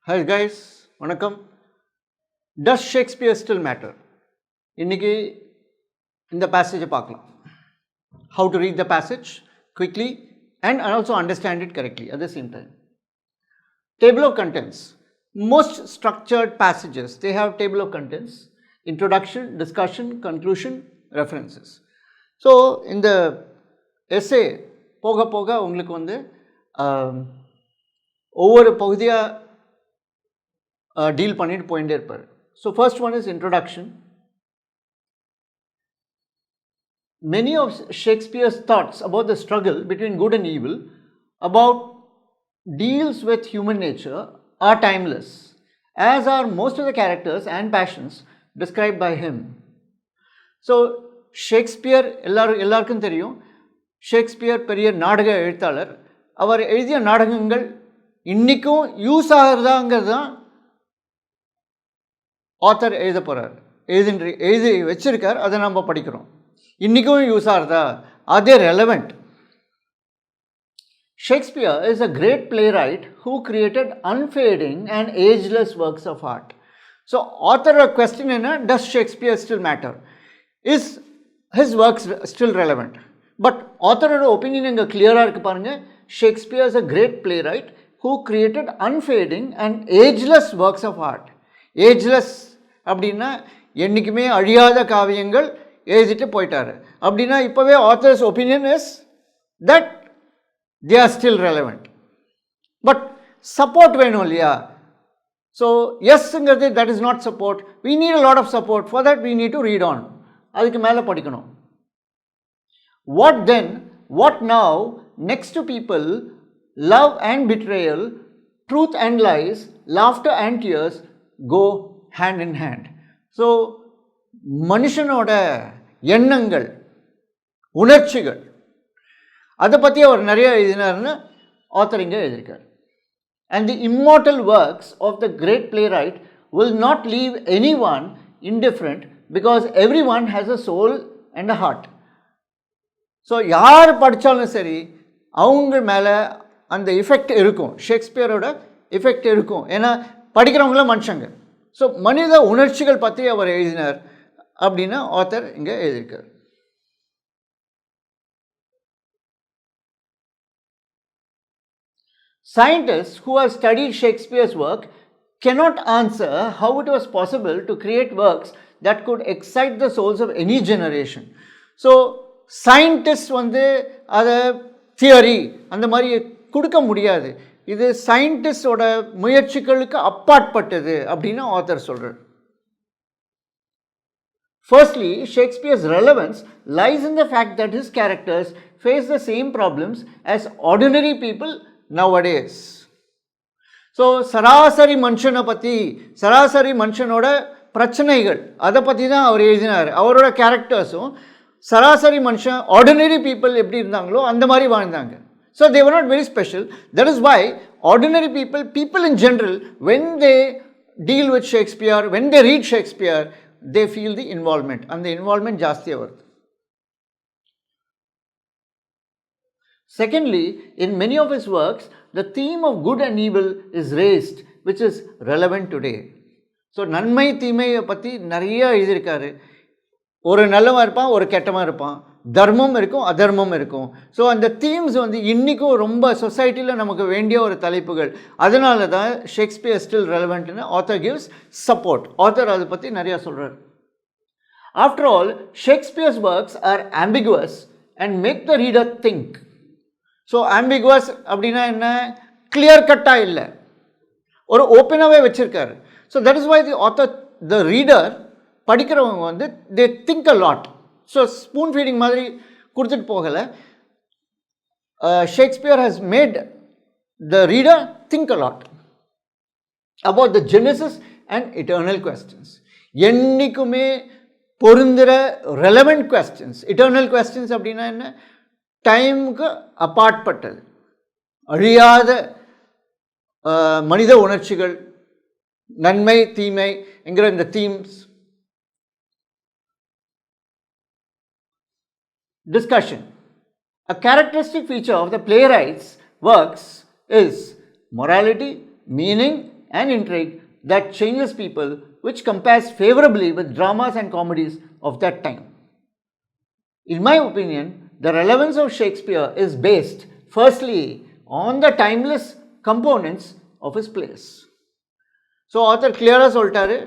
Hi guys, வணக்கம். Does Shakespeare still matter? இன்னைக்கு இந்த passage பார்க்கலாம். How to read the passage quickly and also understand it correctly at the same time. Table of contents. Most structured passages, they have table of contents, introduction, discussion, conclusion, references. So, in the essay, போக போக உங்களுக்கு வந்து ஒவ்வொரு பகுதியாக deal பண்ணிட்டு போயிட்டே இருப்பார். So first one is introduction. Many of Shakespeare's thoughts about the struggle between good and evil, about deals with human nature, are timeless, as are most of the characters and passions described by him. So, Shakespeare, எல்லாருக்கும் தெரியும், Shakespeare பெரிய நாடக எழுத்தாளர். அவர் எழுதிய நாடகங்கள் இன்றைக்கும் use ஆகிறதாங்கிறது தான் author எழுத போகிறார், எழுதி வச்சிருக்கார், அதை நம்ம படிக்கிறோம். இன்றைக்கும் யூஸ் ஆகிறதா, அதே relevant. Shakespeare is a great playwright who created unfading and ageless works of art. So, author question என்ன, does Shakespeare still matter? Is his works still relevant? But author opinion இங்கே கிளியராக இருக்கு பாருங்க. Shakespeare is a great playwright who created unfading and ageless works of art. Ageless அப்படின்னா என்றைக்குமே அழியாத காவியங்கள் எழுதிட்டு போயிட்டாரு. அப்படின்னா இப்போவே authors opinion is that they are still relevant. But support வேணும் இல்லையா? ஸோ எஸ்ங்கிறது that is not support. We need a lot of support. For that we need to read on. அதுக்கு மேலே படிக்கணும். What then, what now, next to people, love and betrayal, truth and lies, laughter and tears go hand in hand. So, மனுஷனோட எண்ணங்கள், உணர்ச்சிகள், அதை பற்றி அவர் நிறைய எழுதினார்னு author இங்கே எழுதியிருக்கார். And the immortal works of the great playwright will not leave anyone indifferent because everyone has a soul and a heart. So யார் படித்தாலும் சரி அவங்க மேலே அந்த எஃபெக்ட் இருக்கும், ஷேக்ஸ்பியரோட எஃபெக்ட் இருக்கும். ஏன்னா படிக்கிறவங்களும் மனுஷங்க. ஸோ மனித உணர்ச்சிகள் பற்றி அவர் எழுதினார் அப்படின்னு ஆத்தர் இங்கே எழுதியிருக்கார். Scientists who have studied Shakespeare's work cannot answer how it was possible to create works that could excite the souls of any generation. So scientist வந்து அதை தியரி அந்த மாதிரி கொடுக்க முடியாது. இது சயின்டிஸ்டோட முயற்சிகளுக்கு அப்பாற்பட்டது அப்படின்னு ஆத்தர் சொல்கிறார். Firstly, Shakespeare's relevance lies in the fact that his characters face the same problems as ordinary people nowadays. So சராசரி மனுஷனை பற்றி, சராசரி மனுஷனோட பிரச்சனைகள், அதை பற்றி தான் அவர் எழுதினார். அவரோட கேரக்டர்ஸும் சராசரி மனுஷன், ஆர்டினரி பீப்புள் எப்படி இருந்தாங்களோ அந்த மாதிரி வாழ்ந்தாங்க. So they were not very special. That is why ordinary people in general, when they deal with Shakespeare, when they read Shakespeare, they feel the involvement. And the involvement jastiya varudhu. Secondly, in many of his works, the theme of good and evil is raised, which is relevant today. So நன்மை தீமையை பற்றி நிறைய எழுதியிருக்காரு. ஒரு நல்லவன் இருப்பான், ஒரு கெட்டவன் இருப்பான், தர்மம் இருக்கும், அதர்மம் இருக்கும். ஸோ அந்த தீம்ஸ் வந்து இன்றைக்கும் ரொம்ப சொசைட்டியில் நமக்கு வேண்டிய ஒரு தலைப்புகள். அதனால தான் ஷேக்ஸ்பியர் ஸ்டில் ரெலவெண்ட்னு ஆத்தர் கிவ்ஸ் சப்போர்ட். ஆத்தர் அதை பற்றி நிறையா சொல்கிறார். After all, Shakespeare's works are ambiguous and make the reader think. So ambiguous அப்படின்னா என்ன, கிளியர் கட்டாக இல்லை, ஒரு ஓப்பனாகவே வச்சுருக்காரு. So that is why the author, the reader, படிக்கிறவங்க வந்து they think a lot. So spoon feeding மாதிரி கொடுத்துட்டு போகலை. Shakespeare has made the reader think a lot about the genesis and eternal questions. என்றைக்குமே பொருந்துகிற ரெலவெண்ட் கொஸ்டின்ஸ். இட்டர்னல் கொஸ்டின்ஸ் அப்படின்னா என்ன, டைமுக்கு அப்பாற்பட்டது, அழியாத மனித உணர்ச்சிகள், நன்மை தீமை என்கிற இந்த themes. Discussion. A characteristic feature of the playwright's works is morality, meaning and intrigue that changes people, which compares favorably with dramas and comedies of that time. In my opinion, the relevance of Shakespeare is based firstly on the timeless components of his plays. So author clear-ஆ சொல்லிட்டாரு,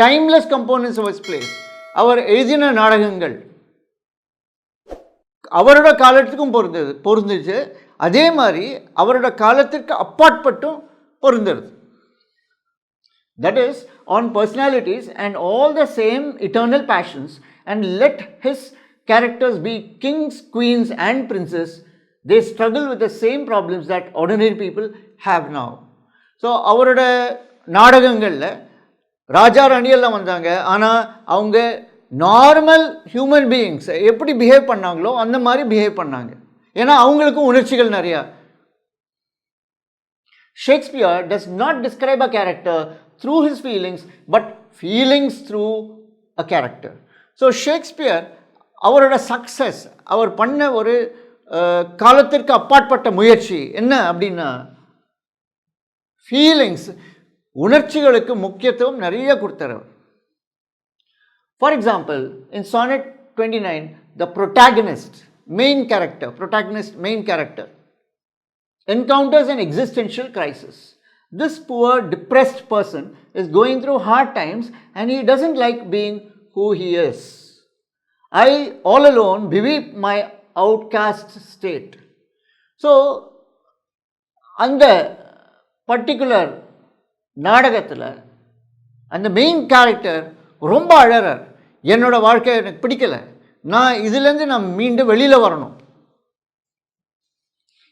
timeless components of his plays. அவர் எழுதின நாடகங்கள் அவரோட காலத்துக்கும் பொருந்துச்சு, அதே மாதிரி அவரோட காலத்திற்கு அப்பாற்பட்டும் பொருந்துறது. That is, on personalities and all the same eternal passions, and let his characters be kings, queens and princes. They struggle with the same problems that ordinary people have now. So அவரோட நாடகங்களில் ராஜா ராணியெல்லாம் வந்தாங்க, ஆனால் அவங்க normal human beings எப்படி behave பண்ணாங்களோ அந்த மாதிரி behave பண்ணாங்க. ஏன்னா அவங்களுக்கும் உணர்ச்சிகள் நிறையா. Shakespeare does not describe a character through his feelings, but feelings through a character. So Shakespeare அவரோட சக்சஸ், அவர் பண்ண ஒரு காலத்திற்கு அப்பாற்பட்ட முயற்சி என்ன அப்படின்னா, ஃபீலிங்ஸ், உணர்ச்சிகளுக்கு முக்கியத்துவம் நிறைய கொடுத்தார். For example, in Sonnet 29, the protagonist, main character, encounters an existential crisis. This poor, depressed person is going through hard times and he doesn't like being who he is. I, all alone, beweep my outcast state. So, அந்த particular நாடகத்தில் அந்த main character ரொம்ப அழறார். என்னோட வாழ்க்கை எனக்கு பிடிக்கலை, நான் இதுலேருந்து நான் மீண்டும் வெளியில் வரணும்.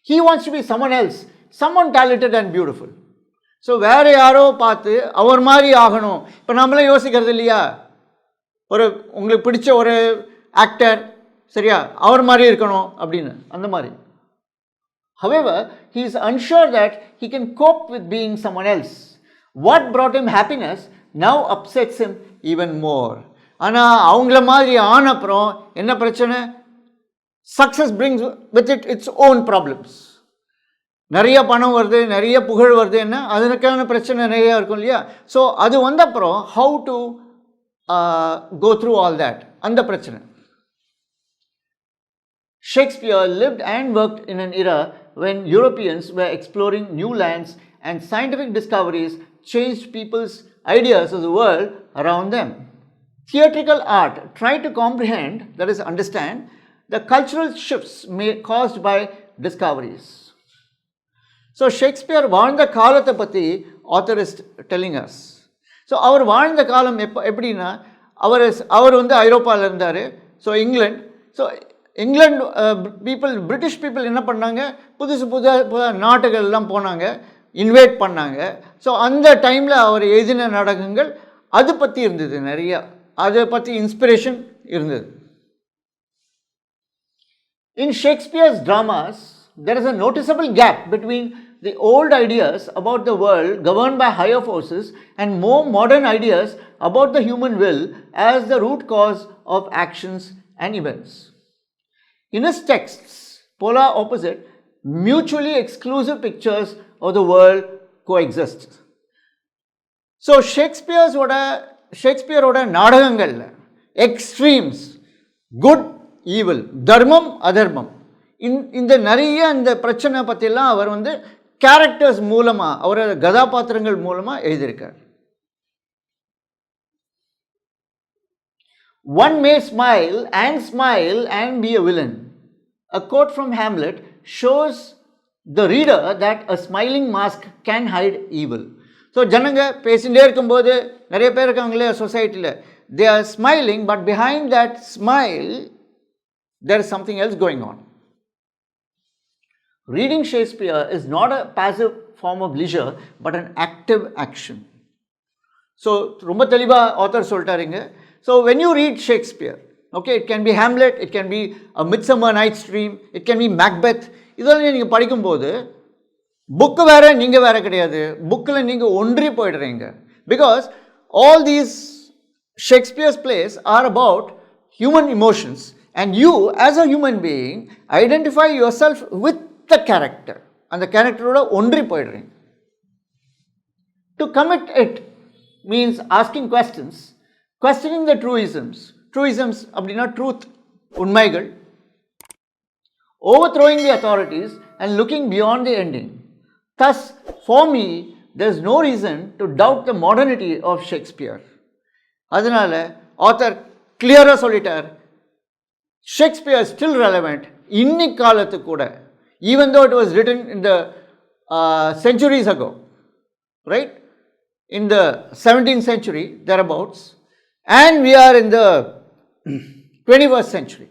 He wants to be someone else, someone talented and beautiful. So வேறு யாரோ பார்த்து அவர் மாதிரி ஆகணும். இப்போ நம்மளே யோசிக்கிறது இல்லையா, ஒரு உங்களுக்கு பிடிச்ச ஒரு ஆக்டர் சரியா அவர் மாதிரி இருக்கணும் அப்படின்னு, அந்த மாதிரி. However, he is unsure that he can cope with being someone else. What brought him happiness now upsets him even more. ஆனால் அவங்கள மாதிரி ஆன அப்புறம் என்ன பிரச்சனை, success brings with it its own problems. நிறைய பணம் வருது, நிறைய புகழ் வருது, என்ன அதற்கான பிரச்சனை நிறையா இருக்கும் இல்லையா. ஸோ அது வந்த அப்புறம் how to go through all that, அந்த பிரச்சனை. Shakespeare lived and worked in an era when Europeans were exploring new lands and scientific discoveries changed people's ideas of the world around them. Theatrical art tried to comprehend, that is understand, the cultural shifts caused by discoveries. So Shakespeare வாழ்ந்த காலத்தை பற்றி author is telling us. So அவர் வாழ்ந்த காலம் எப்படின்னா, அவர் வந்து ஐரோப்பாவில் இருந்தார். So England people, British people என்ன பண்ணாங்க, புது நாட்டுகள்லாம் போனாங்க, இன்வைட் பண்ணாங்க. ஸோ அந்த டைமில் அவர் எழுதின நாடகங்கள் அது பற்றி இருந்தது, நிறையா அதை பற்றி இன்ஸ்பிரேஷன் இருந்தது. In Shakespeare's dramas, there is a noticeable gap between the old ideas about the world governed by higher forces and more modern ideas about the human will as the root cause of actions and events. In his texts, polar opposite, mutually exclusive pictures of the world coexist. So ஷேக்ஸ்பியரோட நாடகங்களில் extremes, good evil, தர்மம் அதர்மம், இந்த நிறைய இந்த பிரச்சனை பற்றியெல்லாம் அவர் வந்து characters மூலமாக, அவரோட கதாபாத்திரங்கள் மூலமாக எழுதியிருக்கார். One may smile and be a villain. A quote from Hamlet shows the reader that a smiling mask can hide evil. So ஜனங்க பேசிகிட்டே இருக்கும்போது நிறைய பேர் இருக்காங்களே சொசைட்டியில், they are smiling, but behind that smile there is something else going on. Reading Shakespeare is not a passive form of leisure but an active action. So ரொம்ப தெளிவாக author சொல்லிட்டாருங்க. So when you read Shakespeare, okay, it can be Hamlet, it can be a Midsummer Night's Dream, it can be Macbeth. இதெல்லாம் நீங்கள் படிக்கும்போது book வேறு நீங்கள் வேறு கிடையாது, புக்கில் நீங்கள் ஒன்றி போயிடுறீங்க. Because all these Shakespeare's plays are about human emotions and you as a human being identify yourself with the character. அந்த கேரக்டரோட ஒன்றி போயிடுறீங்க. To commit it means asking questions, questioning the truisms. Truisms அப்படின்னா truth, உண்மைகள். Overthrowing the authorities and looking beyond the ending. Thus, for me, there is no reason to doubt the modernity of Shakespeare. அதனால author clear-ஆ சொல்லிட்டார், Shakespeare is still relevant இன்னைக்கு காலத்துக்கு கூட, even though it was written in the centuries ago, right? In the 17th century, thereabouts, and we are in the 21st century.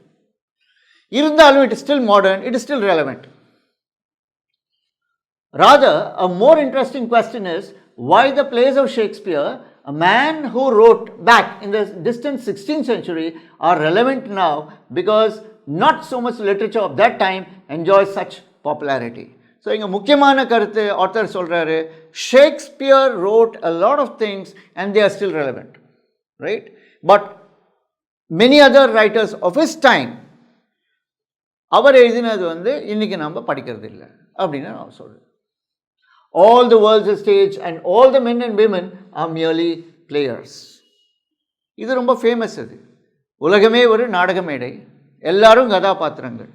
Irundhalum, it is still modern, it is still relevant. Rather, a more interesting question is why the plays of Shakespeare, a man who wrote back in the distant 16th century, are relevant now because not so much literature of that time enjoys such popularity. So, இங்க முக்கியமான கருத்து author சொல்றாரு, Shakespeare wrote a lot of things and they are still relevant, right? But many other writers of his time, அவர் எழுதினது வந்து இன்னைக்கு நம்ம படிக்கிறது இல்லை அப்படின்னு நான் சொல்றேன். All the world's a stage and all the men and women are merely players. இது ரொம்ப ஃபேமஸ். அது உலகமே ஒரு நாடக மேடை, எல்லாரும் கதாபாத்திரங்கள்.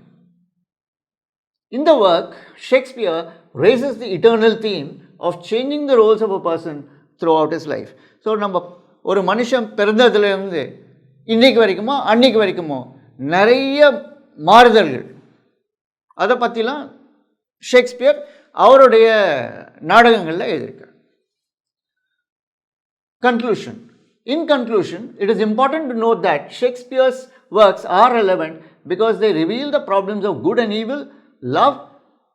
In the work, Shakespeare raises the eternal theme of changing the roles of a person throughout his life. So, நம்ம ஒரு மனுஷன் பிறந்ததுலேருந்து இன்னைக்கு வரைக்குமோ அன்னைக்கு வரைக்குமோ நிறைய மாறுதல்கள், அதை பற்றிலாம் ஷேக்ஸ்பியர் அவருடைய நாடகங்களில் எழுதியிருக்கார். Conclusion. In conclusion, it is important to note that Shakespeare's works are relevant because they reveal the problems of good and evil, love,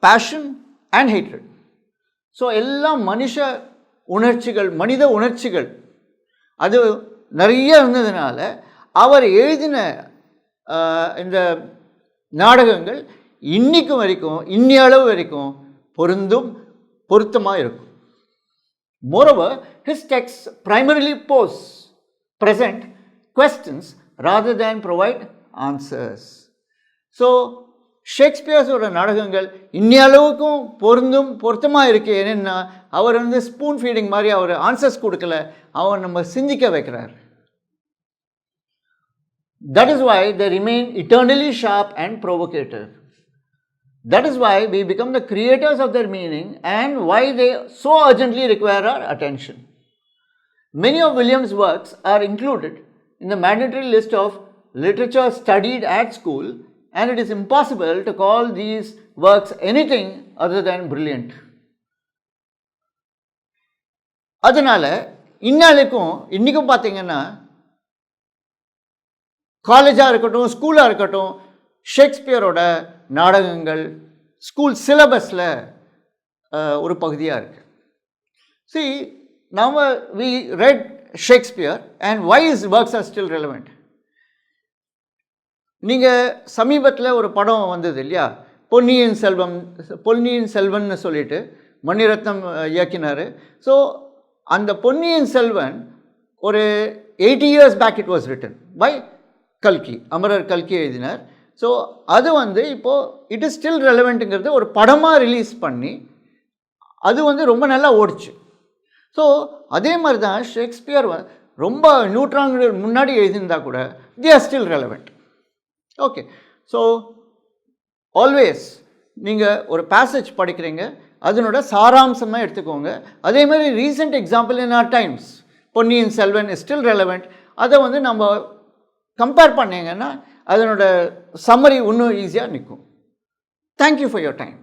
passion and hatred. So, எல்லா மனித உணர்ச்சிகள் அது நிறைய இருந்ததுனால அவர் எழுதின இந்த நாடகங்கள் இன்னைக்கு வரைக்கும், இன்னியளவு வரைக்கும் பொருத்தமாக இருக்கும். Moreover, his texts primarily present questions rather than provide answers. So, ஷேக்ஸ்பியர்ஸோட நாடகங்கள் இன்னியளவுக்கும் பொருத்தமாக இருக்கு. ஏன்னா அவர் வந்து ஸ்பூன் ஃபீடிங் மாதிரி அவர் ஆன்சர்ஸ் கொடுக்கல, அவர் நம்ம சிந்திக்க வைக்கிறார். That is why they remain eternally sharp and provocative. That is why we become the creators of their meaning and why they so urgently require our attention. Many of William's works are included in the mandatory list of literature studied at school, and it is impossible to call these works anything other than brilliant. அதனால இன்னைக்கும் பார்த்தீங்கன்னா காலேஜாக இருக்கட்டும், ஸ்கூலாக இருக்கட்டும், ஷேக்ஸ்பியரோட நாடகங்கள் school சிலபஸில் ஒரு பகுதியாக இருக்குது. See, now we read Shakespeare and why his works are still relevant. நீங்கள் சமீபத்தில் ஒரு படம் வந்தது இல்லையா, பொன்னியின் செல்வன்னு சொல்லிட்டு மணிரத்னம் இயக்கினார். ஸோ அந்த பொன்னியின் செல்வன் ஒரு 80 years back it was written by கல்கி, அமரர் கல்கி எழுதினார். ஸோ அது வந்து இப்போது இட் இஸ் ஸ்டில் ரெலவெண்ட்டுங்கிறது ஒரு படமாக ரிலீஸ் பண்ணி அது வந்து ரொம்ப நல்லா ஓடிச்சு. ஸோ அதே மாதிரி தான் ஷேக்ஸ்பியர் ரொம்ப நூற்றாண்டுகள் முன்னாடி எழுதியிருந்தா கூட they are still relevant. Okay, so always நீங்கள் ஒரு பேசேஜ் படிக்கிறீங்க, அதனோட சாராம்சமாக எடுத்துக்கோங்க. அதே மாதிரி recent example in our times Ponniyin Selvan is still relevant. அதை வந்து நம்ம கம்பேர் பண்ணிங்கன்னா அதனோட சம்மரி இன்னும் ஈஸியாக நிற்கும். Thank you for your time.